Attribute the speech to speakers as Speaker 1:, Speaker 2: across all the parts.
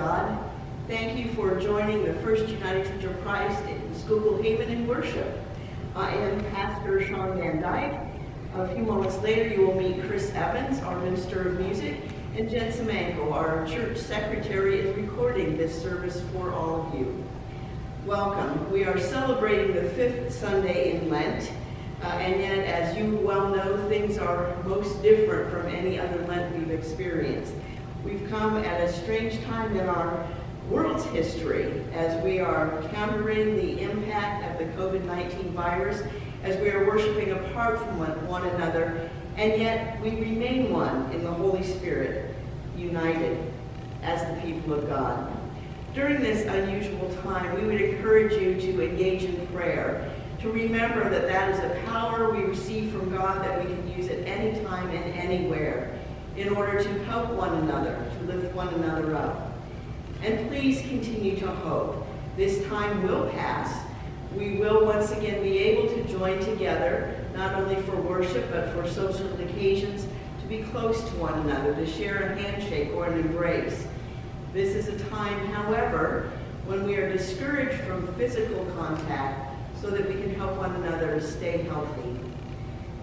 Speaker 1: God. Thank you for joining the First United Church of Christ in Schuylkill Haven in worship. I am Pastor Sean Van Dyke. A few moments later, you will meet Chris Evans, our Minister of Music, and Jen Semenko, our church secretary, is recording this service for all of you. Welcome. We are celebrating the 5th Sunday in Lent, and yet, as you well know, things are most different from any other Lent we've experienced. We've come at a strange time in our world's history as we are countering the impact of the COVID-19 virus, as we are worshiping apart from one another, and yet we remain one in the Holy Spirit, united as the people of God. During this unusual time, we would encourage you to engage in prayer, to remember that that is a power we receive from God that we can use at any time and anywhere in order to help one another, to lift one another up. And please continue to hope. This time will pass. We will once again be able to join together, not only for worship, but for social occasions, to be close to one another, to share a handshake or an embrace. This is a time, however, when we are discouraged from physical contact so that we can help one another to stay healthy,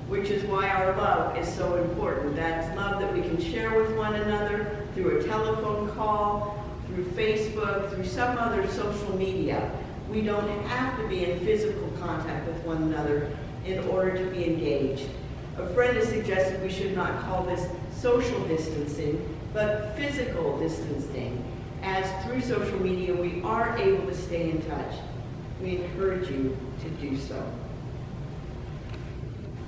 Speaker 1: which is why our love is so important. That's love that we can share with one another through a telephone call, through Facebook, through some other social media. We don't have to be in physical contact with one another in order to be engaged. A friend has suggested we should not call this social distancing, but physical distancing, as through social media we are able to stay in touch. We encourage you to do so.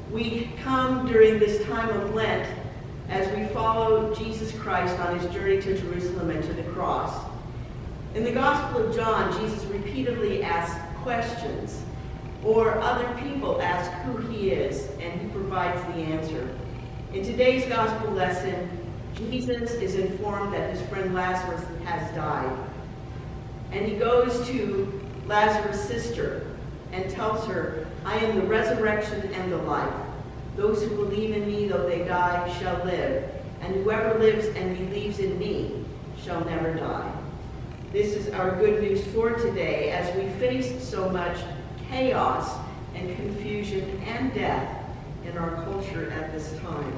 Speaker 1: We come during this time of Lent as we follow Jesus Christ on his journey to Jerusalem and to the cross. In the Gospel of John, Jesus repeatedly asks questions, or other people ask who he is, and he provides the answer. In today's Gospel lesson, Jesus is informed that his friend Lazarus has died. And he goes to Lazarus' sister and tells her, "I am the resurrection and the life. Those who believe in me, though they die, shall live. And whoever lives and believes in me shall never die." This is our good news for today as we face so much chaos and confusion and death in our culture at this time.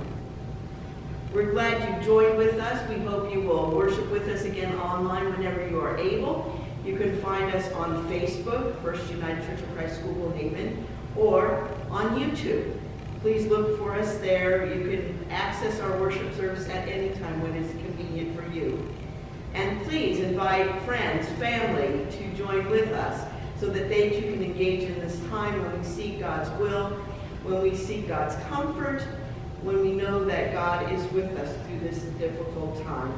Speaker 1: We're glad you've joined with us. We hope you will worship with us again online whenever you are able. You can find us on Facebook, First United Church of Christ Schuylkill Haven, or on YouTube. Please look for us there. You can access our worship service at any time when it's convenient for you. And please invite friends, family to join with us so that they too can engage in this time when we seek God's will, when we seek God's comfort, when we know that God is with us through this difficult time.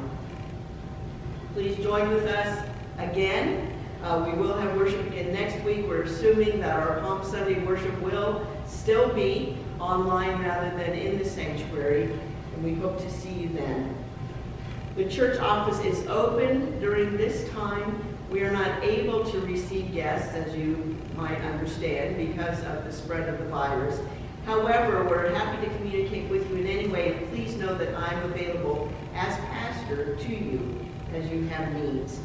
Speaker 1: Please join with us again. We will have worship again next week. We're assuming that our Palm Sunday worship will still be online rather than in the sanctuary, and we hope to see you then. The church office is open during this time. We are not able to receive guests, as you might understand, because of the spread of the virus. However, we're happy to communicate with you in any way, and please know that I'm available as pastor to you as you have needs.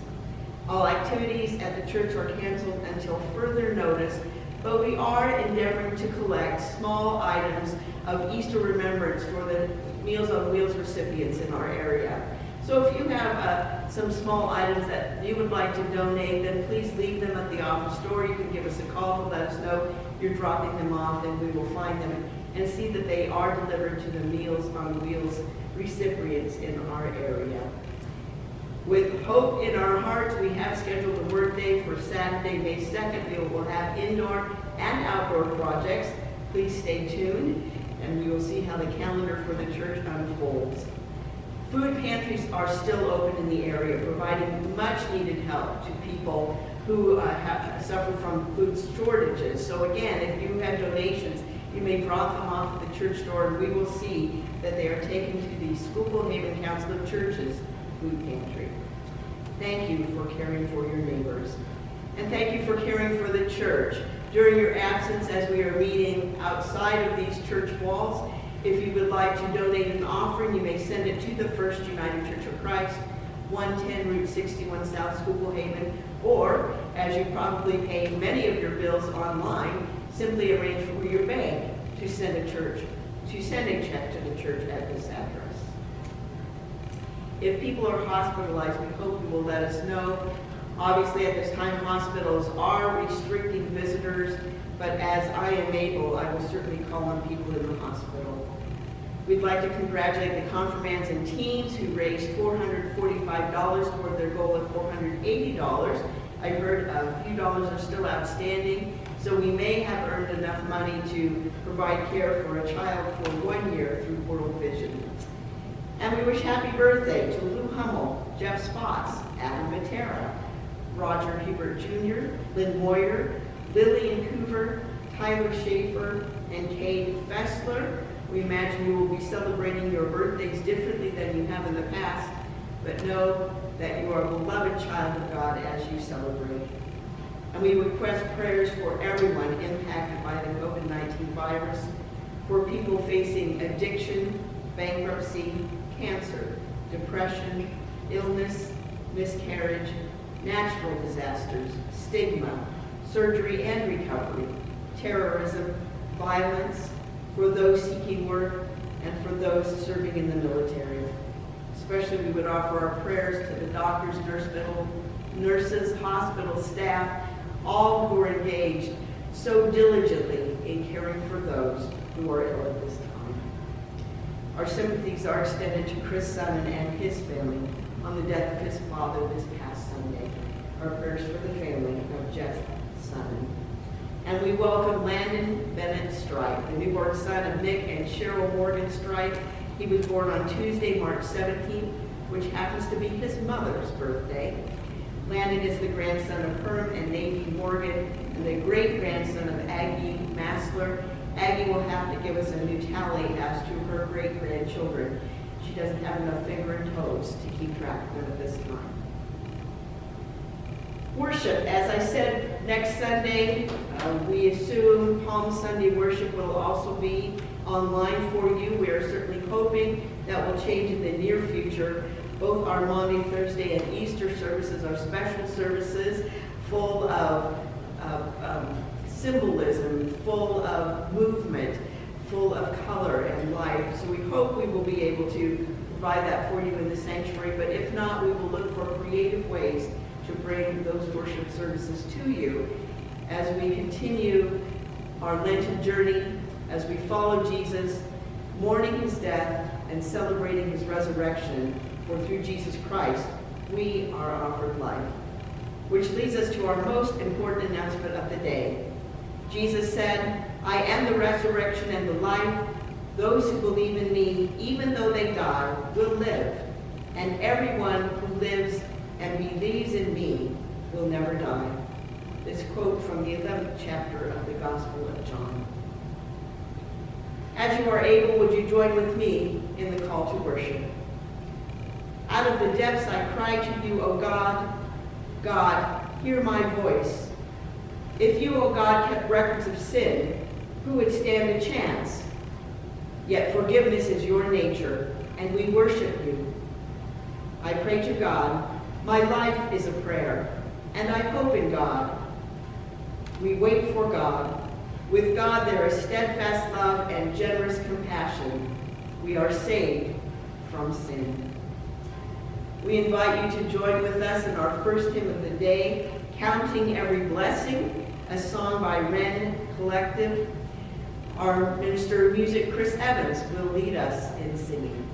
Speaker 1: All activities at the church are canceled until further notice, but we are endeavoring to collect small items of Easter remembrance for the Meals on Wheels recipients in our area. So if you have some small items that you would like to donate, then please leave them at the office door. You can give us a call to let us know you're dropping them off, and we will find them and see that they are delivered to the Meals on Wheels recipients in our area. With hope in our hearts, we have scheduled a work day for Saturday, May 2nd. We will have indoor and outdoor projects. Please stay tuned, and we will see how the calendar for the church unfolds. Food pantries are still open in the area, providing much needed help to people who suffer from food shortages. So again, if you have donations, you may drop them off at the church door, and we will see that they are taken to the Schuylkill Haven Council of Churches food pantry. Thank you for caring for your neighbors. And thank you for caring for the church. During your absence, as we are meeting outside of these church walls, if you would like to donate an offering, you may send it to the First United Church of Christ, 110 Route 61 South Schuylkill Haven, or, as you probably pay many of your bills online, simply arrange for your bank to send a check to the church at this address. If people are hospitalized, we hope you will let us know. Obviously, at this time, hospitals are restricting visitors, but as I am able, I will certainly call on people in the hospital. We'd like to congratulate the confirmands and teens who raised $445 toward their goal of $480. I heard a few dollars are still outstanding, so we may have earned enough money to provide care for a child for 1 year through World Vision. And we wish happy birthday to Lou Hummel, Jeff Spots, Adam Matera, Roger Hebert Jr., Lynn Moyer, Lillian Coover, Tyler Schaefer, and Kate Fessler. We imagine you will be celebrating your birthdays differently than you have in the past, but know that you are a beloved child of God as you celebrate. And we request prayers for everyone impacted by the COVID-19 virus, for people facing addiction, bankruptcy, cancer, depression, illness, miscarriage, natural disasters, stigma, surgery and recovery, terrorism, violence, for those seeking work, and for those serving in the military. Especially we would offer our prayers to the doctors, nurses, hospital staff, all who are engaged so diligently in caring for those who are ill at this time. Our sympathies are extended to Chris Sunnan and his family on the death of his father this past Sunday. Our prayers for the family of Jeff Sunnan. And we welcome Landon Bennett Strike, the newborn son of Nick and Cheryl Morgan Strike. He was born on Tuesday, March 17th, which happens to be his mother's birthday. Landon is the grandson of Herm and Nadine Morgan and the great-grandson of Aggie Massler. Aggie will have to give us a new tally as to her great-grandchildren. She doesn't have enough finger and toes to keep track of them at this time. Worship, as I said, next Sunday, we assume Palm Sunday worship will also be online for you. We are certainly hoping that will change in the near future. Both our Maundy, Thursday, and Easter services are special services full of symbolism, full of movement, full of color and life. So we hope we will be able to provide that for you in the sanctuary, but if not, we will look for creative ways to bring those worship services to you as we continue our Lenten journey, as we follow Jesus, mourning his death and celebrating his resurrection, for through Jesus Christ, we are offered life. Which leads us to our most important announcement of the day. Jesus said, I am the resurrection and the life. Those who believe in me, even though they die, will live. And everyone who lives and believes in me will never die. This quote from the 11th chapter of the Gospel of John. As you are able, would you join with me in the call to worship? Out of the depths I cry to you, O God. God, hear my voice. If you, O God, kept records of sin, who would stand a chance? Yet forgiveness is your nature, and we worship you. I pray to God. My life is a prayer, and I hope in God. We wait for God. With God there is steadfast love and generous compassion. We are saved from sin. We invite you to join with us in our first hymn of the day, Counting Every Blessing, a song by Wren Collective. Our minister of music, Chris Evans, will lead us in singing.